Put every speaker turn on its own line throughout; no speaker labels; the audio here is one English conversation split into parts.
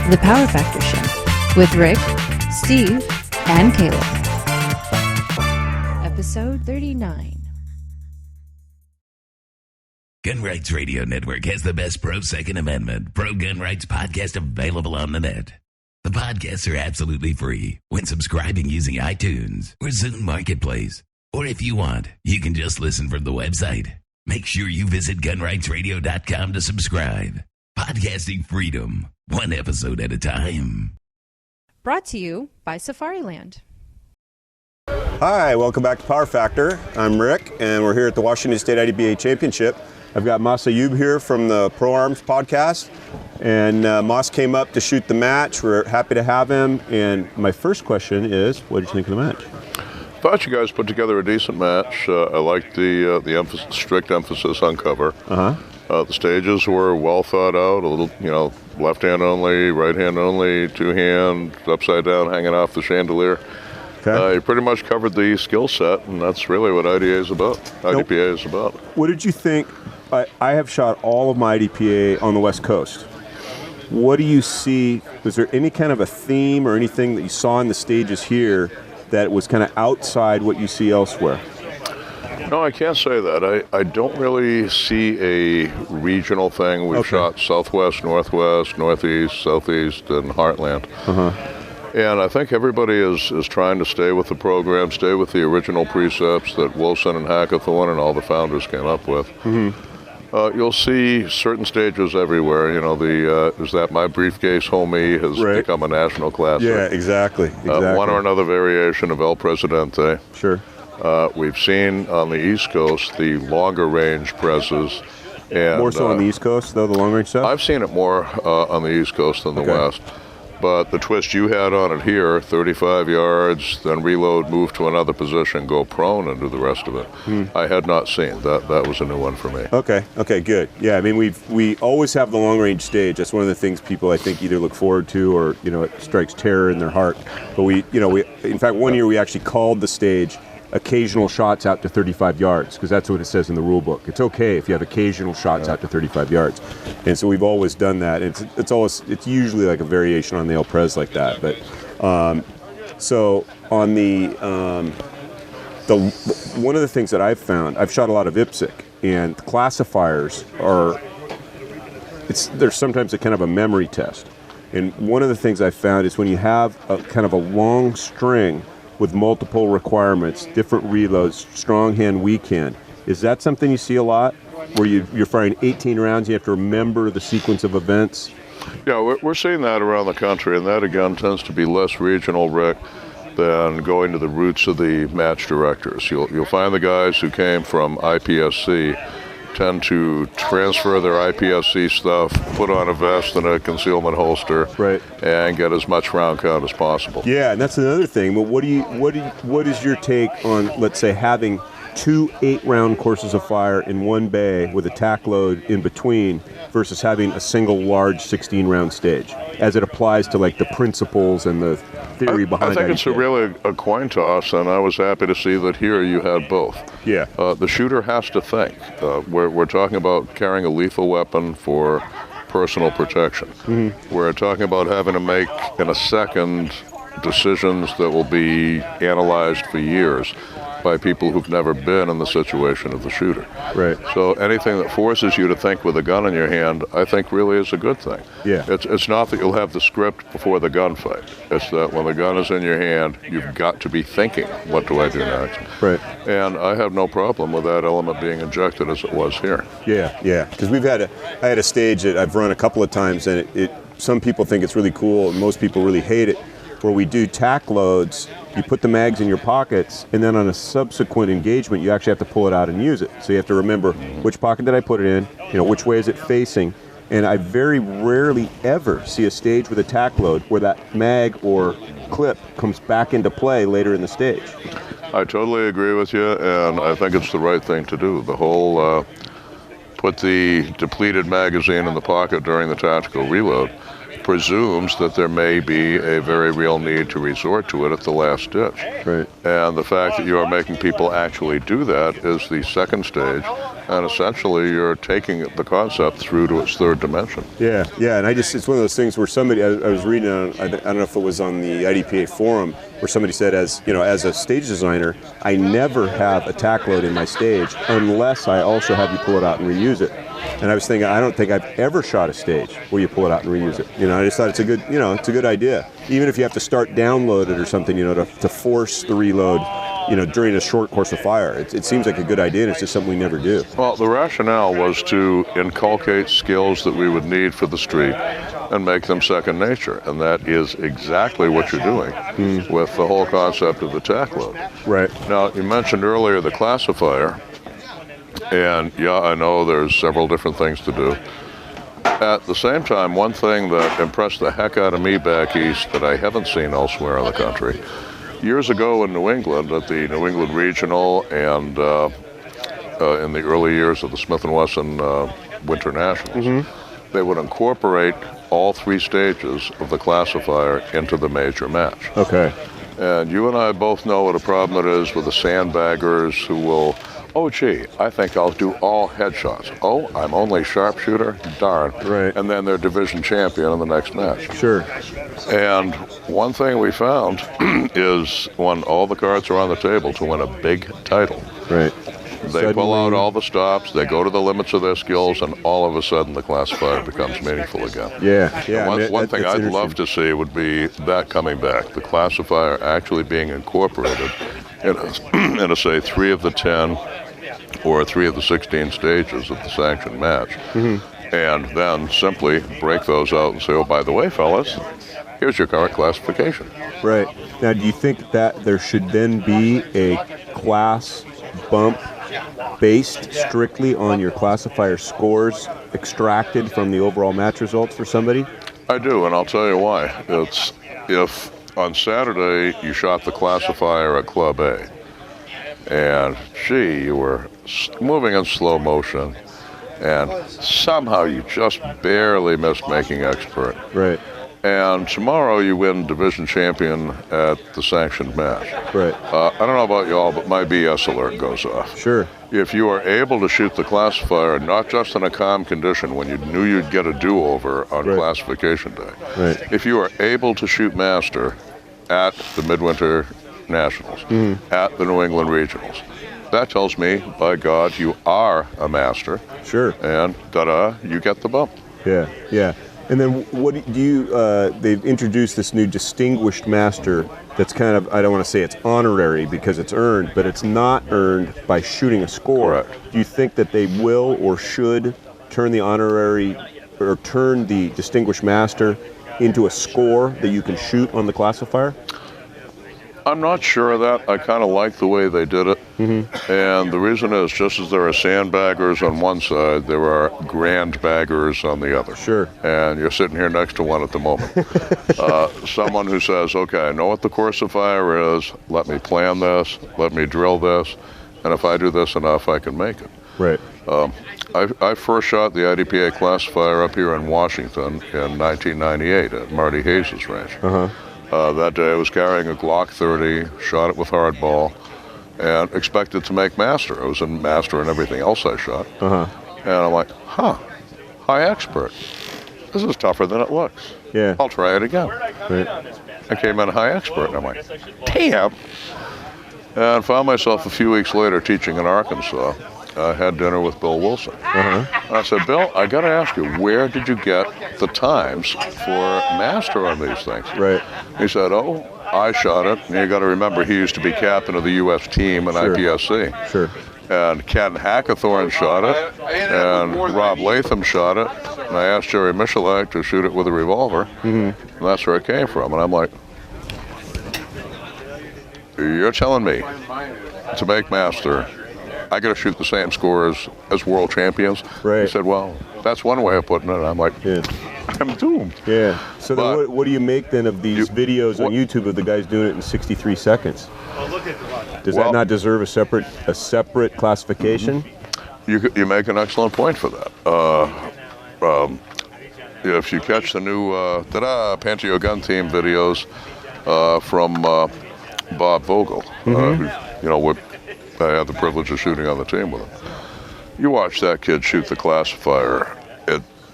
The Power Factor Show with Rick, Steve, and Caleb. Episode 39.
Gun Rights Radio Network has the best pro-Second Amendment, pro-gun rights podcast available on the net. The podcasts are absolutely free when subscribing using iTunes or Zune Marketplace. Or if you want, you can just listen from the website. Make sure you visit gunrightsradio.com to subscribe. Podcasting freedom, one episode at a time.
Brought to you by Safariland.
Hi, welcome back to Power Factor. I'm Rick, and we're here at the Washington State IDPA Championship. I've got Massad Ayoob here from the Pro Arms podcast, and Moss came up to shoot the match. We're happy to have him, and my first question is, what did you think of the match?
I thought you guys put together a decent match. I liked the strict emphasis on cover. The stages were well thought out, a little, left hand only, right hand only, two hand, upside down, hanging off the chandelier. Okay. You pretty much covered the skill set, and that's really what IDPA is about.
What did you think? I have shot all of my IDPA on the West Coast. What do you see? Was there any kind of a theme or anything that you saw in the stages here that was kind of outside what you see elsewhere?
No, I can't say that. I don't really see a regional thing. We've shot Southwest, Northwest, Northeast, Southeast, and Heartland. And I think everybody is trying to stay with the program, stay with the original precepts that Wilson and Hackathorn and all the founders came up with. You'll see certain stages everywhere. Is that My Briefcase Homie has become a national classic.
Yeah, exactly.
One or another variation of El Presidente.
Sure.
We've seen on the East Coast the longer range presses. And,
more so on the East Coast, though, the long range stuff?
I've seen it more on the East Coast than the West. But the twist you had on it here, 35 yards, then reload, move to another position, go prone, and do the rest of it. I had not seen. That was a new one for me.
Okay, good. Yeah, I mean, we always have the long-range stage. That's one of the things people, I think, either look forward to or, it strikes terror in their heart. But we in fact, one year we actually called the stage occasional shots out to 35 yards, because that's what it says in the rule book. It's okay if you have occasional shots out to 35 yards. And so we've always done that. It's usually like a variation on the El Pres like that. But so on the one of the things that I've found, I've shot a lot of IPSC, and classifiers there's sometimes a kind of a memory test. And one of the things I found is when you have a kind of a long string with multiple requirements, different reloads, strong hand, weak hand. Is that something you see a lot, where you're firing 18 rounds, you have to remember the sequence of events?
Yeah, we're seeing that around the country, and that, again, tends to be less regional, Rick, than going to the roots of the match directors. You'll find the guys who came from IPSC tend to transfer their IPSC stuff, put on a vest and a concealment holster, and get as much round count as possible.
Yeah, and that's another thing. But what is your take on, let's say, having 2 8-round courses of fire in one bay with a tack load in between versus having a single large 16-round stage, as it applies to like the principles and the theory behind it?
I think it's really a coin toss, and I was happy to see that here you had both.
Yeah.
The shooter has to think. We're talking about carrying a lethal weapon for personal protection. We're talking about having to make, in a second, decisions that will be analyzed for years by people who've never been in the situation of the shooter.
Right.
So anything that forces you to think with a gun in your hand, I think really is a good thing.
Yeah.
It's not that you'll have the script before the gunfight. It's that when the gun is in your hand, you've got to be thinking, what do I do next?
Right.
And I have no problem with that element being injected as it was here.
Yeah. Because I had a stage that I've run a couple of times, and some people think it's really cool, and most people really hate it, where we do tack loads. You put the mags in your pockets, and then on a subsequent engagement, you actually have to pull it out and use it. So you have to remember, which pocket did I put it in? Which way is it facing? And I very rarely ever see a stage with a tack load where that mag or clip comes back into play later in the stage.
I totally agree with you, and I think it's the right thing to do. The whole put the depleted magazine in the pocket during the tactical reload presumes that there may be a very real need to resort to it at the last ditch.
Right.
And the fact that you are making people actually do that is the second stage. and essentially you're taking the concept through to its third dimension.
Yeah, and it's one of those things where somebody, I was reading on, I don't know if it was on the IDPA forum, where somebody said, as a stage designer, I never have a tack load in my stage unless I also have you pull it out and reuse it. And I was thinking, I don't think I've ever shot a stage where you pull it out and reuse it. I just thought it's a good idea. Even if you have to start download it or something, to force the reload, during a short course of fire. It seems like a good idea, and it's just something we never do.
Well, the rationale was to inculcate skills that we would need for the street and make them second nature, and that is exactly what you're doing with the whole concept of the tack load.
Right.
Now, you mentioned earlier the classifier, and yeah, I know there's several different things to do. At the same time, one thing that impressed the heck out of me back east that I haven't seen elsewhere in the country, years ago in New England, at the New England Regional and in the early years of the Smith & Wesson Winter Nationals, they would incorporate all three stages of the classifier into the major match.
Okay.
And you and I both know what a problem it is with the sandbaggers who will, oh gee, I think I'll do all headshots. Oh, I'm only sharpshooter? Darn.
Right.
And then they're division champion in the next match.
Sure.
And one thing we found is when all the cards are on the table to win a big title,
right,
they pull out all the stops, they go to the limits of their skills, and all of a sudden the classifier becomes meaningful again.
Yeah.
One thing I'd love to see would be that coming back, the classifier actually being incorporated in say 3 of the 10 or 3 of the 16 stages of the sanctioned match. And then simply break those out and say, oh, by the way, fellas, here's your current classification.
Right. Now, do you think that there should then be a class bump based strictly on your classifier scores extracted from the overall match results for somebody?
I do, and I'll tell you why. It's if on Saturday you shot the classifier at Club A, and gee, you were moving in slow motion, and somehow you just barely missed making expert.
Right.
And tomorrow you win division champion at the sanctioned match.
Right.
I don't know about y'all, but my BS alert goes off.
Sure.
If you are able to shoot the classifier, not just in a calm condition when you knew you'd get a do-over on classification day,
right,
if you are able to shoot master at the Midwinter Nationals, at the New England Regionals, that tells me, by God, you are a master.
Sure.
And you get the bump.
Yeah. And then what do you, they've introduced this new distinguished master that's kind of, I don't want to say it's honorary because it's earned, but it's not earned by shooting a score.
Correct.
Do you think that they will or should turn the honorary or turn the distinguished master into a score that you can shoot on the classifier?
I'm not sure of that. I kind of like the way they did it. And the reason is, just as there are sandbaggers on one side, there are grand baggers on the other.
Sure.
And you're sitting here next to one at the moment. Someone who says, okay, I know what the course of fire is, let me plan this, let me drill this, and if I do this enough, I can make it.
Right.
I first shot the IDPA classifier up here in Washington in 1998 at Marty Hayes' ranch. That day I was carrying a Glock 30, shot it with hardball, and expected to make master. I was in master and everything else I shot. And I'm like, high expert. This is tougher than it looks.
Yeah.
I'll try it again.
Right.
I came in high expert, and I'm like, damn. And found myself a few weeks later teaching in Arkansas. I had dinner with Bill Wilson. And I said, Bill, I got to ask you, where did you get the times for master on these things?
Right.
He said, oh, I shot it. And you got to remember, he used to be captain of the U.S. team in IPSC.
Sure.
And Ken Hackathorn shot it, and Rob Latham shot it. And I asked Jerry Michalak to shoot it with a revolver. And that's where it came from. And I'm like, you're telling me to make master, I got to shoot the same scores as world champions?
Right.
He said, well, that's one way of putting it. And I'm like, I'm doomed.
Yeah. So then what do you make then of these videos on YouTube of the guys doing it in 63 seconds? Does that not deserve a separate classification?
You make an excellent point for that. If you catch the new Panteo Gun Team videos from Bob Vogel, who, I had the privilege of shooting on the team with him. You watch that kid shoot the classifier.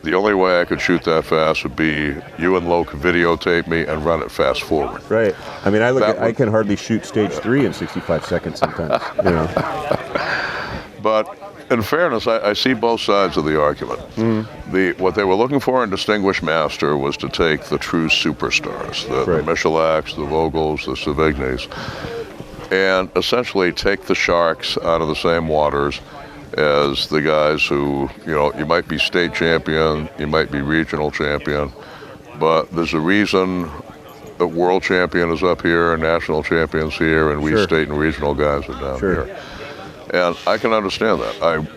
The only way I could shoot that fast would be you and Lo could videotape me and run it fast forward.
Right. I mean, I can hardly shoot stage 3 in 65 seconds sometimes. You know.
But in fairness, I see both sides of the argument. What they were looking for in Distinguished Master was to take the true superstars, the Michalaks, the Vogels, the Savigny's, and essentially take the sharks out of the same waters as the guys who, you might be state champion, you might be regional champion, but there's a reason the world champion is up here, national champions here, and we state and regional guys are down here. And I can understand that.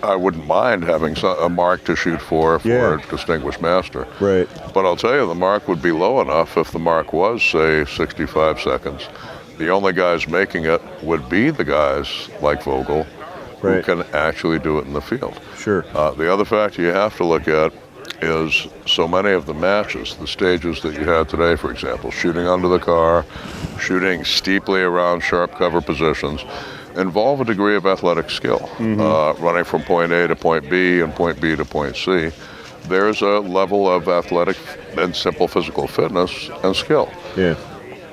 I wouldn't mind having a mark to shoot for Distinguished Master. Right. But I'll tell you, the mark would be low enough if the mark was, say, 65 seconds. The only guys making it would be the guys like Vogel, who can actually do it in the field. Sure. The other factor you have to look at is so many of the matches, the stages that you had today, for example, shooting under the car, shooting steeply around sharp cover positions, involve a degree of athletic skill. Running from point A to point B and point B to point C, there's a level of athletic and simple physical fitness and skill. Yeah.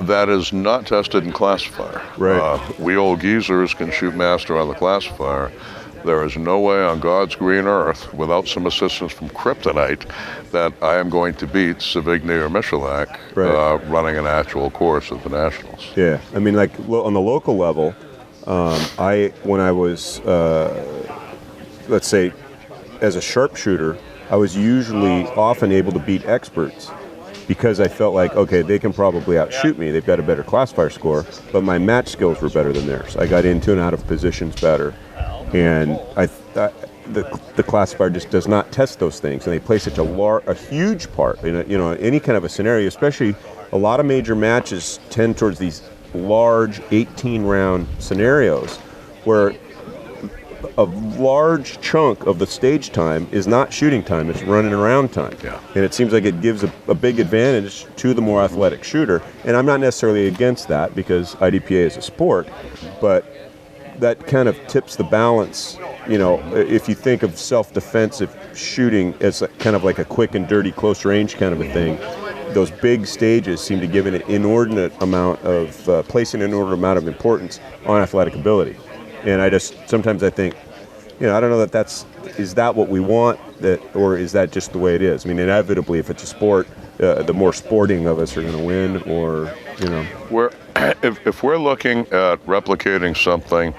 That is not tested in classifier. Right. We old geezers can shoot master on the classifier. There is no way on God's green earth, without some assistance from kryptonite, that I am going to beat Savigny or Michalak running an actual course at the Nationals. Yeah, I mean, like on the local level, when I was, let's say, as a sharpshooter, I was usually often able to beat experts, because I felt like, okay, they can probably outshoot me. They've got a better classifier score, but my match skills were better than theirs. I got into and out of positions better, and the classifier just does not test those things, and they play such a huge part in any kind of a scenario. Especially, a lot of major matches tend towards these large 18-round scenarios where a large chunk of the stage time is not shooting time, it's running around time. Yeah. And it seems like it gives a big advantage to the more athletic shooter. And I'm not necessarily against that, because IDPA is a sport, but that kind of tips the balance. If you think of self-defensive shooting as kind of like a quick and dirty close range kind of a thing, those big stages seem to give an inordinate amount of, placing an inordinate amount of importance on athletic ability. And sometimes I think, I don't know is that what we want, or is that just the way it is? I mean, inevitably, if it's a sport, the more sporting of us are going to win, or, If we're looking at replicating something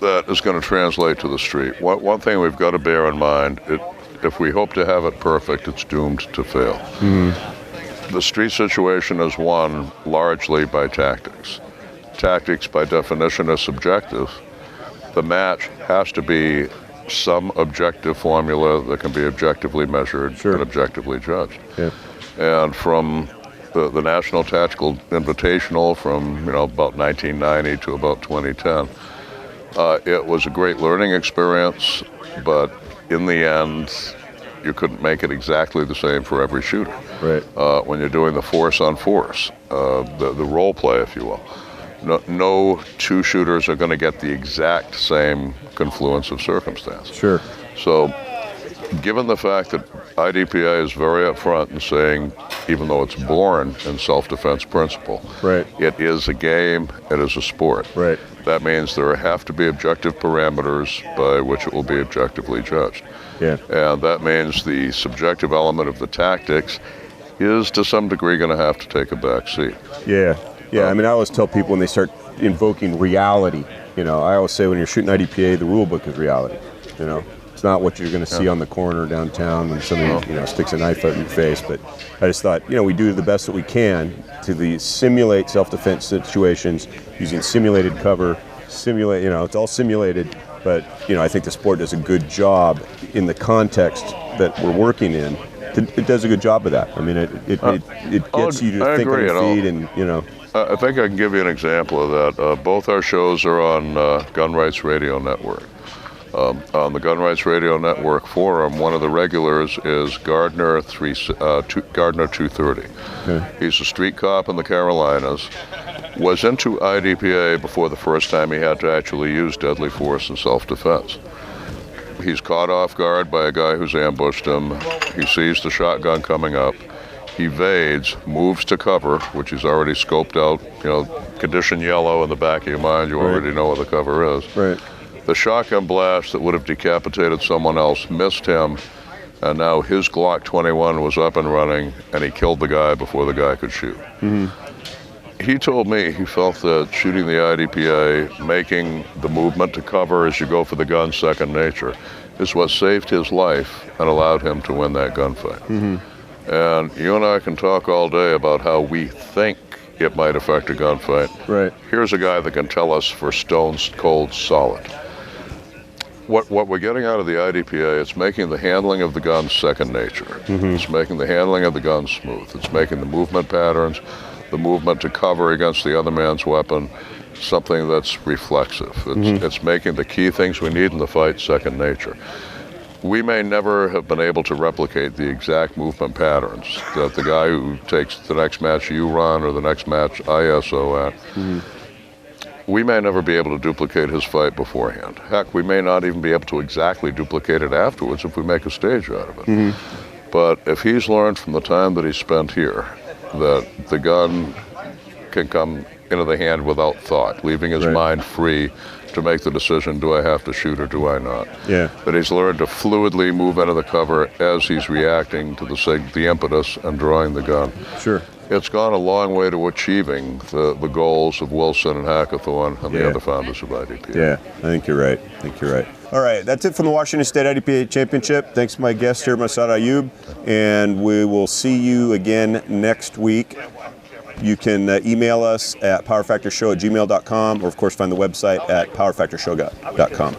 that is going to translate to the street, one thing we've got to bear in mind, if we hope to have it perfect, it's doomed to fail. The street situation is won largely by tactics. Tactics, by definition, are subjective. The match has to be some objective formula that can be objectively measured and objectively judged. Yeah. And from the National Tactical Invitational from about 1990 to about 2010, it was a great learning experience, but in the end, you couldn't make it exactly the same for every shooter. Right. When you're doing the force on force, the role play, if you will. No two shooters are going to get the exact same confluence of circumstance. Sure. So, given the fact that IDPA is very upfront in saying, even though it's born in self-defense principle, it is a game, it is a sport. Right. That means there have to be objective parameters by which it will be objectively judged. Yeah. And that means the subjective element of the tactics is to some degree going to have to take a back seat. Yeah. Yeah, I mean, I always tell people when they start invoking reality, I always say when you're shooting IDPA, the rule book is reality. It's not what you're going to see on the corner downtown when somebody, sticks a knife out in your face. But I just thought, we do the best that we can to simulate self-defense situations using simulated cover, it's all simulated. But, I think the sport does a good job in the context that we're working in. It does a good job of that. I mean, it gets you to think on your feet and, I think I can give you an example of that. Both our shows are on Gun Rights Radio Network. On the Gun Rights Radio Network forum, one of the regulars is Gardner 230. Okay. He's a street cop in the Carolinas. was into IDPA before the first time he had to actually use deadly force in self-defense. He's caught off guard by a guy who's ambushed him. He sees the shotgun coming up. He evades, moves to cover, which he's already scoped out. You know, condition yellow in the back of your mind, you already know what the cover is.
Right.
The shotgun blast that would have decapitated someone else missed him, and now his Glock 21 was up and running, and he killed the guy before the guy could shoot.
Mm-hmm.
He told me he felt that shooting the IDPA, making the movement to cover as you go for the gun second nature, is what saved his life and allowed him to win that gunfight.
Mm-hmm.
And you and I can talk all day about how we think it might affect a gunfight.
Right.
Here's a guy that can tell us for stone cold solid. What we're getting out of the IDPA, it's making the handling of the gun second nature.
Mm-hmm.
It's making the handling of the gun smooth. It's making the movement patterns, the movement to cover against the other man's weapon, something that's reflexive. It's making the key things we need in the fight second nature. We may never have been able to replicate the exact movement patterns that the guy who takes the next match you run or the next match ISO at, we may never be able to duplicate his fight beforehand. Heck, we may not even be able to exactly duplicate it afterwards if we make a stage out of it. But if he's learned from the time that he spent here that the gun can come into the hand without thought, leaving his mind free to make the decision, do I have to shoot or do I not?
Yeah.
That he's learned to fluidly move into the cover as he's reacting to the impetus and drawing the gun.
Sure.
It's gone a long way to achieving the goals of Wilson and Hackathorn and the other founders of IDPA.
Yeah, I think you're right. All right, that's it from the Washington State IDPA Championship. Thanks to my guest here, Massad Ayoob, and we will see you again next week. You can email us at powerfactorshow@gmail.com, or of course find the website at powerfactorshow.com.